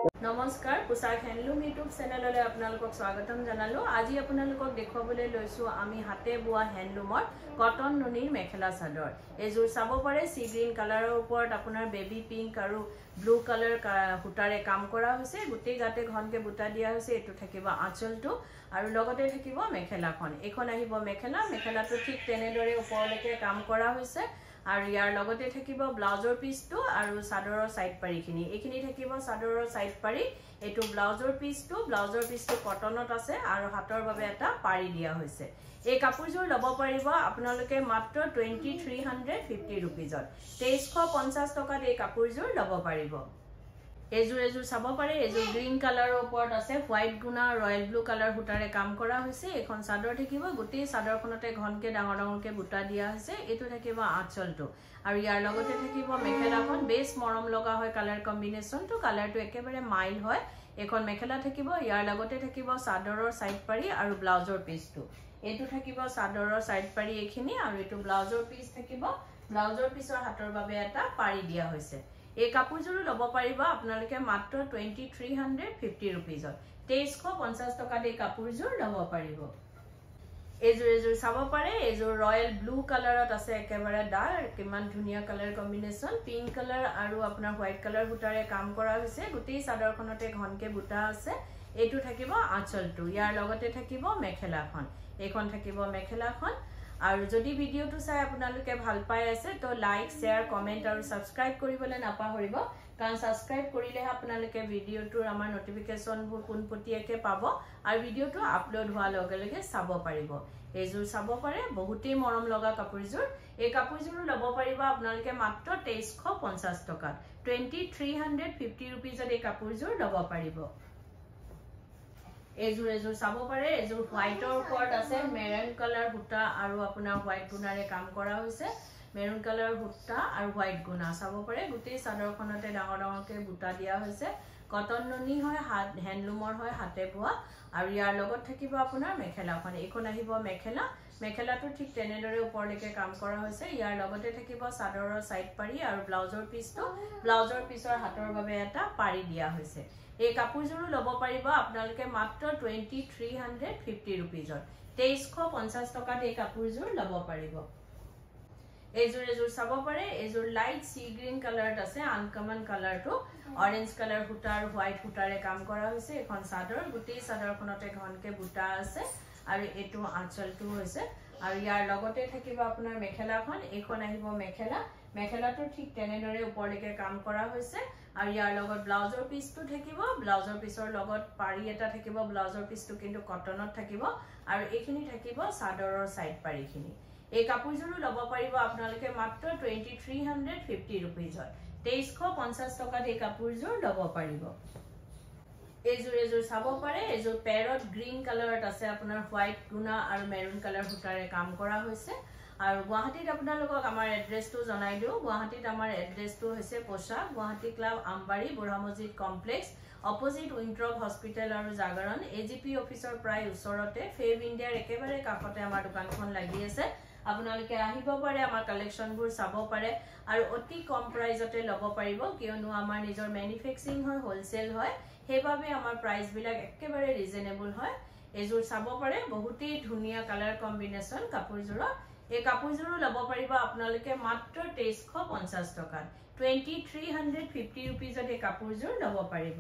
নমস্কাৰ পোশাক handloom YouTube চেনেললৈ আপোনালোকক স্বাগতম জনালো। আজি আপোনালোকক দেখুৱাবলৈ লৈছো আমি হাতে বোৱা হ্যান্ডলুমৰ কটন নুনিৰ মেখেলা চাদৰ। এজোৰ চাব পাৰে সি গ্ৰীন কালাৰৰ ওপৰত আপোনাৰ বেবি পিংক আৰু ব্লু কালাৰ সূতাৰে কাম কৰা হৈছে। গুটি গাতে ঘনকে বুটা দিয়া হৈছে। এটো থাকিব আঁচলটো আৰু লগতে থাকিব মেখেলাখন। এখন আহিব মেখেলাটো ঠিক তেনেদৰে ওপৰলৈকে কাম কৰা হৈছে। আৰু ইয়াৰ লগতে থাকিব ব্লাউজৰ পিসটো আৰু চাদৰৰ সাইড পাৰিখিনি। এইখিনি থাকিব চাদৰৰ সাইড পাৰি। এটো ব্লাউজৰ পিসটো কটনত আছে আৰু হাতৰ বাবে এটা পাৰি দিয়া হৈছে। এই কাপোৰজোৰ লব পাৰিব আপোনালোকে মাত্ৰ 2350 रुपीजত। 2350 টকাত এই কাপোৰজোৰ লব পাৰিব। এজোৰ চাব পাৰে। এজোৰ গ্ৰীন কালাৰৰ ওপৰত আছে হোৱাইট গুণা ৰয়েল ব্লু কালাৰ সূতাৰে কাম কৰা হৈছে। এখন চাদৰ থাকিব। গুটি চাদৰখনতে ঘনকে ডাঙৰকে বুটা দিয়া হৈছে। এটো থাকিব আঁচলটো আৰু ইয়াৰ লগতে থাকিব মেখেলাখন। বেছ মৰম লগা হয় কালাৰ কম্বিনেশনটো। কালাৰটো একেবাৰে মাইল হয়। এখন মেখেলা থাকিব। ইয়াৰ লগতে থাকিব চাদৰৰ সাইড পাৰি আৰু ব্লাউজৰ পিসটো। এটো থাকিব চাদৰৰ সাইড পাৰি এইখিনি আৰু এটো ব্লাউজৰ পিস থাকিব। ব্লাউজৰ পিসৰ হাতৰ বাবে এটা পাৰি দিয়া হৈছে। এই কাপোৰজোৰ লব পাৰিব আপোনালোকে মাত্ৰ 2350 रुपीजত। 2350 টকাত এই কাপোৰজোৰ লব পাৰিব। এজোৰ চাব পাৰে। এজোৰ ৰয়েল ব্লু কালাৰত আছে। একেবাৰে ডাৰ্ক কিমান ধুনীয়া কালাৰ কম্বিনেশন। পিংক কালাৰ আৰু আপোনাৰ হোৱাইট কালাৰ সূতাৰে কাম কৰা হৈছে। গুটি চাদৰখনতে ঘনকে বুটা আছে। এটো থাকিব আঁচলটো। ইয়াৰ লগতে থাকিব মেখেলাখন। এইখন থাকিব মেখেলাখন। আৰু যদি ভিডিওটো চাই আপোনালোকে ভাল পাই আছে তো লাইক শেয়াৰ কমেন্ট আৰু সাবস্ক্ৰাইব কৰিবলৈ নাপাহৰিব। কাৰণ সাবস্ক্ৰাইব কৰিলে আপোনালোকে ভিডিওটোৰ আমাৰ নটিফিকেশনবোৰ পোনপটীয়াকৈ পাব আৰু ভিডিওটো আপলোড হোৱাৰ লগে লগে চাব পাৰিব। এজোৰ চাব পাৰে। বহুতেই মৰম লগা কাপোৰজোৰ। এই কাপোৰজোৰ লব পাৰিব আপোনালোকে মাত্ৰ 2350 টকাত। 2350 रुपीजত এই কাপোৰজোৰ লব পাৰিব। এজোৰ চাব পাৰে। এজোৰ হোৱাইটৰ ওপৰত আছে মেৰুন কালাৰ সূতা আৰু আপোনাৰ হোৱাইট গুণাৰে কাম কৰা হৈছে। মেৰুন কালাৰ সূতা আৰু হোৱাইট গুণা চাব পাৰে। গুটি চাদৰখনতে ডাঙৰকে বুটা দিয়া হৈছে। কটন নুনি হয়, হ্যান্ডলুমৰ হয়, হাতে বোৱা আৰু ইয়াৰ লগত থাকিব আপোনাৰ মেখেলাখন। এইখন আহিব মেখেলাটো ঠিক তেনেদৰে ওপৰলৈকে কাম কৰা হৈছে। ইয়াৰ লগতে থাকিব চাদৰৰ সাইড পাৰি আৰু ব্লাউজৰ পিসৰ হাতৰ বাবে এটা পাৰি দিয়া হৈছে। এই কাপোৰজোৰ লব পাৰিব আপোনালোকে মাত্ৰ 2350 रुपीजত। 2350 টকাত এই কাপোৰজোৰ লব পাৰিব। এজোৰ চাব পাৰে। এজোৰ লাইট সি গ্ৰীন কালাৰত আছে। আনকমন কালাৰটো অৰেঞ্জ কালাৰ সূতা আৰু হোৱাইট সূতাৰে কাম কৰা হৈছে। এখন চাদৰ। গুটি চাদৰখনতে ঘনকে বুটা আছে আৰু এটো আঁচলটো হৈছে আৰু ইয়াৰ লগতে থাকিব আপোনাৰ মেখেলাখন। এইখন আহিব মেখেলাটো ঠিক তেনেদৰে ওপৰলৈকে কাম কৰা হৈছে আৰু ইয়াৰ লগত ব্লাউজৰ পিসটো থাকিব। ব্লাউজৰ পিসৰ লগত পাৰি এটা থাকিব। ব্লাউজৰ পিসটো কিন্তু কটনত থাকিব আৰু এইখিনি থাকিব চাদৰৰ সাইড পাৰিখিনি। এই কাপোৰজোৰ লব পাৰিব আপোনালোকে মাত্ৰ 2350 रुपीजত। 2350 টকাত এই কাপোৰজোৰ লব পাৰিব। এজোৰ চাব পাৰে। এজোৰ পেৰট গ্ৰীন কালাৰত আছে। আপোনাৰ হোৱাইট গুণা আৰু মেৰুন কালাৰ সূতাৰে কাম কৰা হৈছে। আৰু গুৱাহাটীত আপোনালোকক আমাৰ এড্ৰেছটো জনাই দিও। গুৱাহাটীত আমাৰ এড্ৰেছটো হৈছে পোশাক গুৱাহাটী ক্লাব আমবাৰী বুঢ়া মছজিদ কমপ্লেক্স অপোজিট উইন্ট্ৰক হস্পিটেল আৰু জাগৰণ এজিপি অফিচৰ প্ৰায় ওচৰতে ফেভ ইণ্ডিয়াৰ একেবাৰে কাষতে আমাৰ দোকানখন লাগি আছে। আপোনালোকে আহিব পাৰে। আমাৰ কালেকশনবোৰ চাব পাৰে আৰু অতি কম প্ৰাইজতে লব পাৰিব। কিয়নো আমাৰ নিজৰ ম্যানুফ্যাকচাৰিং হয়, হোলসেল হয়, সেইবাবে আমাৰ প্ৰাইস বিলাক একেবাৰে ৰিজনেবল হয়। এজোৰ চাব পাৰে। বহুতেই ধুনীয়া কালাৰ কম্বিনেশন কাপোৰজোৰৰ। এই কাপোৰজোৰ লব পাৰিব আপোনালোকে মাত্ৰ 2350 টকাত। 2350 रुपीजত এই কাপোৰজোৰ লব পাৰিব।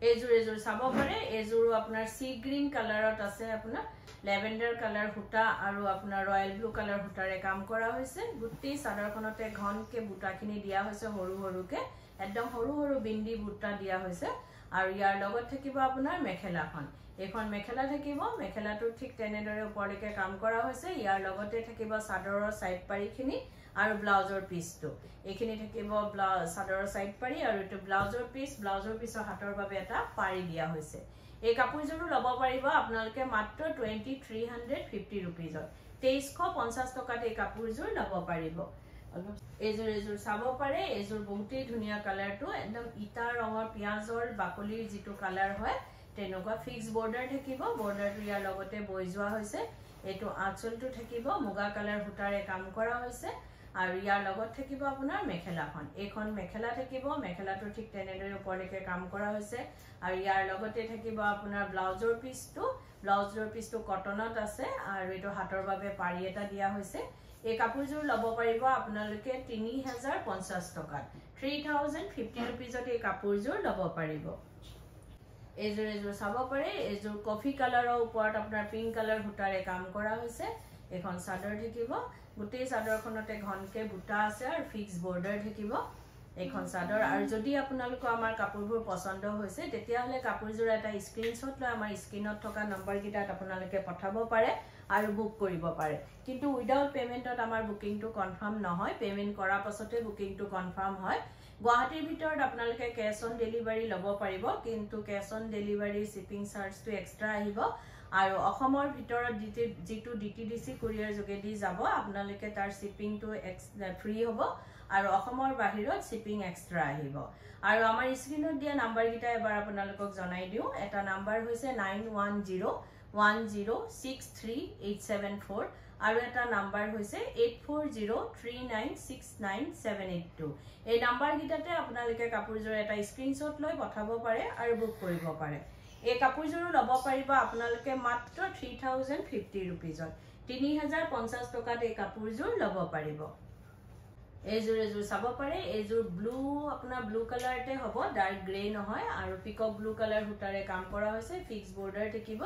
এজোৰ চাব পাৰে। এজোৰো আপোনাৰ সি গ্ৰীন কালাৰত আছে। আপোনাৰ লেভেণ্ডাৰ কালাৰ সূতা আৰু আপোনাৰ ৰয়েল ব্লু কালাৰ সূতাৰে কাম কৰা হৈছে। গুটি চাদৰখনতে ঘনকে বুটাখিনি দিয়া হৈছে। সৰুকে একদম সৰু বিন্দি বুটা দিয়া হৈছে আৰু ইয়াৰ লগত থাকিব আপোনাৰ মেখেলাখন। এখন মেখেলা থাকিব। মেখেলাটো ঠিক তেনেদৰে ওপৰলৈকে কাম কৰা হৈছে। ইয়াৰ লগতে থাকিব চাদৰৰ সাইড পাৰিখিনি আৰু ব্লাউজৰ পিসটো। এইখিনি থাকিব চাদৰৰ সাইড পাৰি আৰু এটো ব্লাউজৰ পিসৰ হাতৰ বাবে এটা পাৰি দিয়া হৈছে। এই কাপোৰজোৰ লব পাৰিব আপোনালোকে মাত্ৰ 2350 रुपीजত। 2350 টকাত এই কাপোৰজোৰ লব পাৰিব। এজোৰ চাব পাৰে। এজোৰ বহুতেই ধুনীয়া কালাৰটো একদম ইটা ৰঙৰ পিয়াজৰ বাকলিৰ যিটো কালাৰ হয় তেনেকুৱা ফিক্স বৰ্ডাৰ থাকিব। বৰ্ডাৰটো ইয়াৰ লগতে বৈ যোৱা হৈছে। এটো আঁচলটো থাকিব। মুগা কালাৰ সূতাৰে কাম কৰা হৈছে আৰু ইয়াৰ লগত থাকিব আপোনাৰ মেখেলাখন এইখন মেখেলা থাকিব মেখেলাটো ঠিক তেনেদৰে ওপৰলৈকে কাম কৰা হৈছে আৰু ইয়াৰ লগতে থাকিব আপোনাৰ ব্লাউজৰ পিছটো কটনত আছে আৰু এটো হাতৰ বাবে পাৰি এটা দিয়া হৈছে এই কাপোৰযোৰ লব পাৰিব আপোনালোকে 3050 টকাত 3050 रुपीजত এই কাপোৰযোৰ লব পাৰিব এজোৰ চাব পাৰে এজোৰ কফি কালাৰৰ ওপৰত আপোনাৰ পিংক কালাৰ বুটাৰে কাম কৰা হৈছে এখন চাদৰ থাকিব গুটেই চাদৰখনতে ঘনকে বুটা আছে আৰু ফিক্স বৰ্ডাৰ থাকিব এখন চাদৰ আৰু যদি আপোনালোকৰ আমাৰ কাপোৰবোৰ পছন্দ হৈছে তেতিয়া হলে কাপোৰযোৰ এটা স্ক্ৰিনশ্বট লৈ আমাৰ স্ক্ৰিনত থকা নম্বৰ গিটাত আপোনালোকে পঠাব পাৰে আৰু বুক কৰিব পাৰে কিন্তু উইদাউট পেমেন্টত আমাৰ বুকিংটো কনফাৰ্ম নহয় পেমেন্ট কৰাৰ পাছতে বুকিংটো কনফাৰ্ম হয় গুৱাহাটীৰ ভিতৰত আপোনালোকে ক্যাশ অন ডেলিভাৰী লব পাৰিব কিন্তু ক্যাশ অন ডেলিভাৰী শিপিং চাৰ্জটো এক্সট্ৰা আহিব আৰু অসমৰ ভিতৰত যেটো ডিটিডিসি কুৰিয়াৰ যোগেদি যাব আপোনালোকে তাৰ শিপিংটো ফ্ৰী হ'ব আৰু অসমৰ বাহিৰত শিপিং এক্সট্ৰা আহিব আৰু আমাৰ স্ক্ৰিনত দিয়া নম্বৰ গিটা এবাৰ আপোনালোকক জনাই দিও এটা নম্বৰ হৈছে 9101063874 আৰু এটা নম্বৰ হৈছে 8403969782 এই নম্বৰ গিটাতে আপোনালোকে কাপোৰযোৰ এটা স্ক্ৰিনশ্বট লৈ পঠাব পাৰে আৰু বুক কৰিব পাৰে এই কাপোৰযোৰ লব পাৰিব আপোনালোকে মাত্ৰ 3050 रुपीजত 3050 টকাত এই কাপোৰযোৰ লব পাৰিব এজোৰ চাব পাৰে এজোৰ ব্লু আপোনাৰ ব্লু কালাৰতে হ'ব ডাৰ্ক গ্ৰে নহয় আৰু পিকক ব্লু কালাৰ হুটাৰে কাম কৰা হৈছে ফিক্স বৰ্ডাৰ থাকিব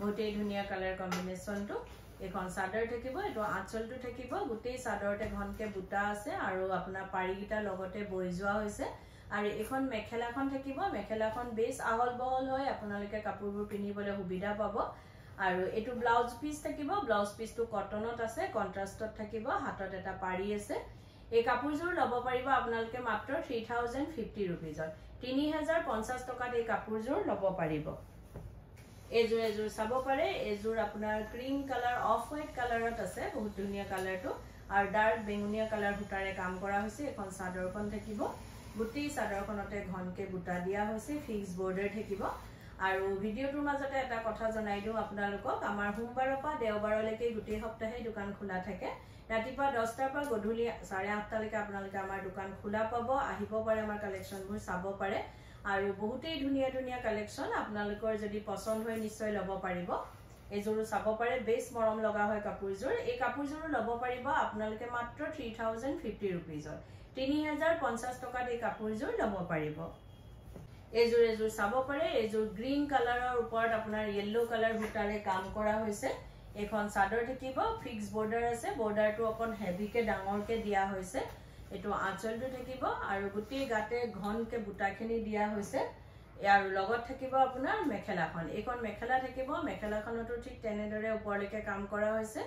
বহুতেই ধুনীয়া কালাৰ কম্বিনেশনটো এখন চাদৰ থাকিব এটো আঁচলটো থাকিব গুটেই চাদৰতে ঘনকে বুটা আছে আৰু আপোনাৰ পাৰিগিটা লগতে বৈ যোৱা হৈছে আৰু এখন মেখেলাখন থাকিব মেখেলাখন বেছ আহল বহল হয় আপোনালোকে কাপোৰবোৰ পিনিবলৈ সুবিধা পাব আৰু এটো ব্লাউজ পিস থাকিব ব্লাউজ পিসটো কটনত আছে কন্ট্ৰাষ্টত থাকিব হাতত এটা পাৰি আছে এই কাপোৰযোৰ লব পাৰিব আপোনালোকে মাত্ৰ 3050 रुपीजত 3050 টকাত এই কাপোৰযোৰ লব পাৰিব এজোৰ চাব পাৰে এজোৰ আপোনাৰ ক্ৰীম কালাৰ অফ হোৱাইট কালাৰত আছে বহুত ধুনীয়া কালাৰটো আৰু ডাৰ্ক বেঙুনীয়া কালাৰ হুটাৰে কাম কৰা হৈছে এখন চাদৰখন থাকিব গুটি চাদৰখনতে ঘনকে বুটা দিয়া হৈছে ফিক্স বৰ্ডাৰ থাকিব আৰু ভিডিওটোৰ মাজতে এটা কথা জনাই দিও আপোনালোকক আমাৰ সোমবাৰৰ পৰা দেওবাৰলৈকে গুটি সপ্তাহে দোকান খোলা থাকে ৰাতিপুৱা 10টাৰ পৰা গধূলি 8:30 লৈকে আপোনালোকে আমাৰ দোকান খোলা পাব আহিব পাৰে আমাৰ কালেকচনবোৰ চাব পাৰে আৰু বহুতেই ধুনীয়া কালেকচন আপোনালোকৰ যদি পছন্দ হয় নিশ্চয় লব পাৰিব এজোৰ চাব পাৰে বেছ মৰম লগা হয় কাপোৰযোৰ এই কাপোৰযোৰ লব পাৰিব আপোনালোকে মাত্ৰ 3050 रुपीजত 3050 টকাত এই কাপোৰযোৰ লব পাৰিব এজোৰ চাব পাৰে এজোৰ গ্ৰীন কালাৰৰ ওপৰত আপোনাৰ ইয়েলো কালাৰ বুটাৰে কাম কৰা হৈছে এখন চাদৰ থাকিব ফিক্স বৰ্ডাৰ আছে বৰ্ডাৰটো অকন হেভিকে ডাঙৰকে দিয়া হৈছে এটো আঁচলটো থাকিব আৰু গুটি গাতে ঘনকে বুটাখিনি দিয়া হৈছে আৰু লগত থাকিব আপোনাৰ মেখেলাখন এইখন মেখেলা থাকিব মেখেলাখনটো ঠিক তেনেদৰে ওপৰলৈকে কাম কৰা হৈছে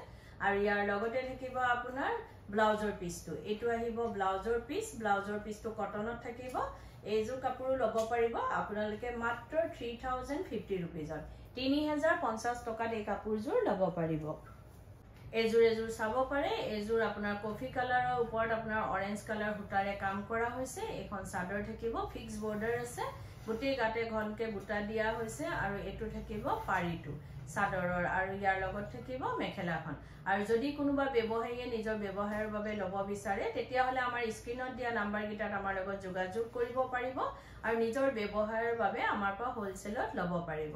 আৰু ইয়াৰ লগতে থাকিব আপোনাৰ ব্লাউজৰ পিসটো এটো আহিব ব্লাউজৰ পিসটো কটনত থাকিব এইজোৰ কাপোৰ লব পাৰিব আপোনালোকে মাত্ৰ 3050 रुपीजত 3050 টকাত এই কাপোৰযোৰ লব পাৰিব এজোৰ চাব পাৰে এজোৰ আপোনাৰ কফি কালাৰৰ ওপৰত আপোনাৰ অৰেঞ্জ কালাৰ হুটাৰে কাম কৰা হৈছে এখন চাদৰ থাকিব ফিক্স বৰ্ডাৰ আছে গুটেই গাতে ঘনকে বুটা দিয়া হৈছে আৰু এটো থাকিব পাৰিটো চাদৰৰ আৰু ইয়াৰ লগত থাকিব মেখেলাখন আৰু যদি কোনোবা ব্যৱহাৰীয়ে নিজৰ ব্যৱহাৰৰ বাবে লব বিচাৰে তেতিয়া হলে আমাৰ স্ক্ৰিনত দিয়া নম্বৰ গিটাত আমাৰ লগত যোগাযোগ কৰিব পাৰিব আৰু নিজৰ ব্যৱহাৰৰ বাবে আমাৰ পৰা হোলসেলত লব পাৰিব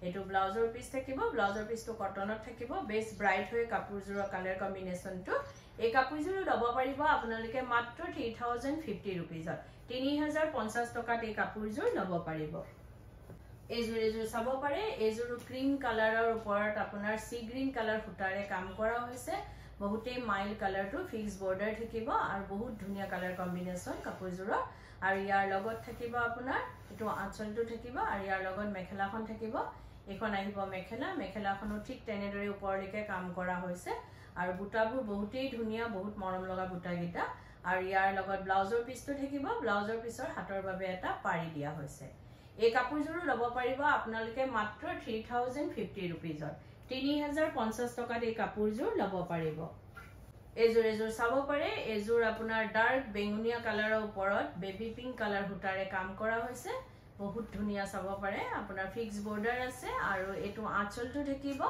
এটো ব্লাউজৰ পিস থাকিব ব্লাউজৰ পিসটো কটনত থাকিব বেছ ব্ৰাইট হৈ কাপোৰযোৰৰ কালাৰ কম্বিনেশনটো এই কাপোৰযোৰ লব পাৰিব আপোনালোকে মাত্ৰ 3050 रुपीजত 3050 টকাত এই কাপোৰযোৰ লব পাৰিব এজোৰ চাব পাৰে এজোৰ ক্ৰীম কালাৰৰ ওপৰত আপোনাৰ সি গ্ৰীন কালাৰ হুটাৰে কাম কৰা হৈছে বহুতেই মাইল কালাৰটো ফিক্স বৰ্ডাৰ থাকিব আৰু বহুত ধুনীয়া কালাৰ কম্বিনেশন কাপোৰযোৰৰ আৰু ইয়াৰ লগত থাকিব আপোনাৰ এটো আঁচলটো থাকিব আৰু ইয়াৰ লগত মেখেলাখন থাকিব এখন আহিব মেখেলাখনো ঠিক তেনেদৰে ওপৰলৈকে কাম কৰা হৈছে আৰু বুটাবোৰ বহুতেই ধুনীয়া বহুত মৰম লগা বুটা গিটা আৰু ইয়াৰ লগত ব্লাউজৰ পিসটো থাকিব ব্লাউজৰ পিসৰ হাতৰ বাবে এটা পাৰি দিয়া হৈছে এই কাপোৰযোৰ লব পাৰিব আপোনালোকে মাত্ৰ 3050 रुपीजত 3050 টকাত এই কাপোৰযোৰ লব পাৰিব এজোৰ চাব পাৰে এজোৰ আপোনাৰ ডাৰ্ক বেঙুনীয়া কালাৰৰ ওপৰত বেবি পিংক কালাৰ হুটাৰে কাম কৰা হৈছে বহুত ধুনীয়া চাব পাৰে আপোনাৰ ফিক্স বৰ্ডাৰ আছে আৰু এটো আঁচলটো থাকিব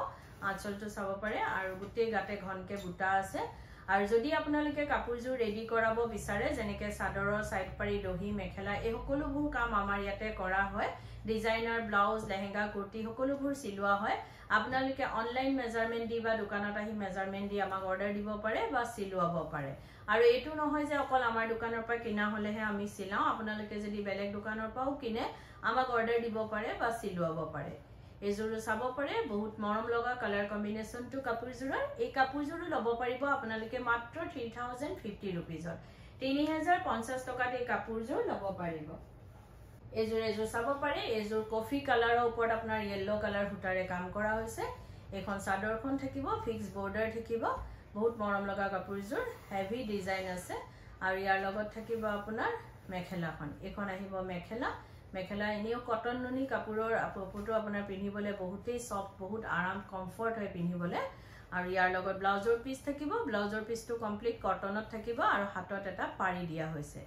আঁচলটো চাব পাৰে আৰু গুটেই গাতে ঘনকে বুটা আছে আৰু যদি আপোনালোকে কাপোৰযোৰ ৰেডি কৰাব বিচাৰে যেনেকৈ চাদৰৰ সাইড পাৰি দহি মেখেলা এই সকলোবোৰ কাম আমাৰ ইয়াতে কৰা হয় ডিজাইনাৰ ব্লাউজ লেহেঙ্গা কুৰ্তি সকলোবোৰ চিলোৱা হয় আপোনালোকে অনলাইন মেজাৰমেন্ট দি বা দোকানত আহি মেজাৰমেন্ট দি আমাক অৰ্ডাৰ দিব পাৰে বা চিলোৱাব পাৰে আৰু এটো নহয় যে অকল আমাৰ দোকানৰ পৰা কিনা হলেহে আমি চিলাও আপোনালোকে যদি বেলেগ দোকানৰ পৰাও কিনে আমাক অৰ্ডাৰ দিব পাৰে বা চিলোৱাব পাৰে এজোৰো চাব পাৰে বহুত মৰম লগা কালাৰ কম্বিনেশনটো কাপোৰজোৰৰ এই কাপোৰজোৰো লব পাৰিব আপোনালোকে মাত্ৰ 3050 रुपीजৰ 3050 টকাত এই কাপোৰজোৰ লব পাৰিব এজোৰ চাব পাৰে এজোৰ কফি কালাৰৰ ওপৰত আপোনাৰ ইয়েলো কালাৰ সূতাৰে কাম কৰা হৈছে এখন চাদৰখন থাকিব ফিক্স বৰ্ডাৰ থাকিব বহুত মৰম লগা কাপোৰজোৰ হেভি ডিজাইন আছে আৰু ইয়াৰ লগত থাকিব আপোনাৰ মেখেলাখন এখন আহিব মেখেলা এনেও কটন নুনি কাপোৰৰ আপুটো আপোনাৰ পিন্ধিবলে বহুতেই সফট বহুত আৰাম কমফৰ্ট হয় পিন্ধিবলে আৰু ইয়াৰ লগত ব্লাউজৰ পিস থাকিব ব্লাউজৰ পিসটো কমপ্লিট কটনত থাকিব আৰু হাতত এটা পাৰি দিয়া হৈছে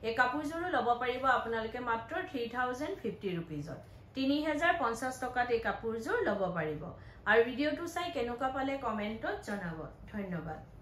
এই কাপোৰজোৰো লব পাৰিব আপোনালোকে মাত্ৰ 3050 रुपीजৰ 3050 টকাত এই কাপোৰজোৰ লব পাৰিব আৰু ভিডিওটো চাই কেনেকুৱা পালে কমেন্টত জনাব ধন্যবাদ